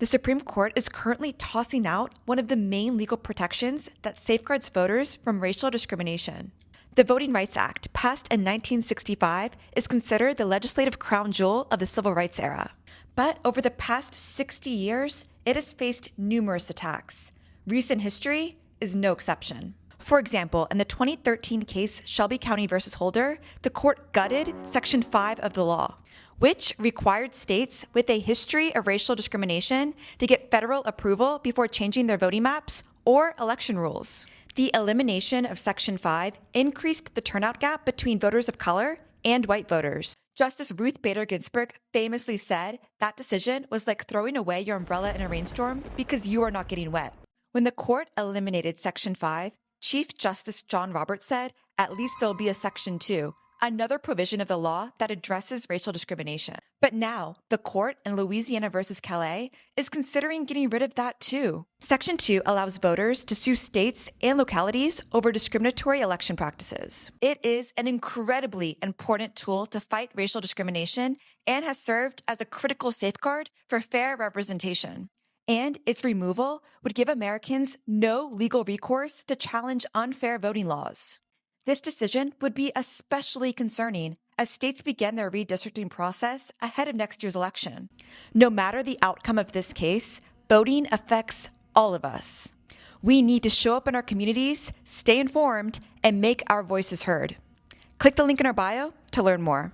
The Supreme Court is currently tossing out one of the main legal protections that safeguards voters from racial discrimination. The Voting Rights Act, passed in 1965, is considered the legislative crown jewel of the Civil Rights era. But over the past 60 years, it has faced numerous attacks. Recent history is no exception. For example, in the 2013 case Shelby County v. Holder, the court gutted Section 5 of the law, which required states with a history of racial discrimination to get federal approval before changing their voting maps or election rules. The elimination of Section 5 increased the turnout gap between voters of color and white voters. Justice Ruth Bader Ginsburg famously said that decision was like throwing away your umbrella in a rainstorm because you are not getting wet. When the court eliminated Section 5, Chief Justice John Roberts said, at least there'll be a Section 2, another provision of the law that addresses racial discrimination. But now, the court in Louisiana v. Calais is considering getting rid of that too. Section 2 allows voters to sue states and localities over discriminatory election practices. It is an incredibly important tool to fight racial discrimination and has served as a critical safeguard for fair representation. And its removal would give Americans no legal recourse to challenge unfair voting laws. This decision would be especially concerning as states begin their redistricting process ahead of next year's election. No matter the outcome of this case, voting affects all of us. We need to show up in our communities, stay informed, and make our voices heard. Click the link in our bio to learn more.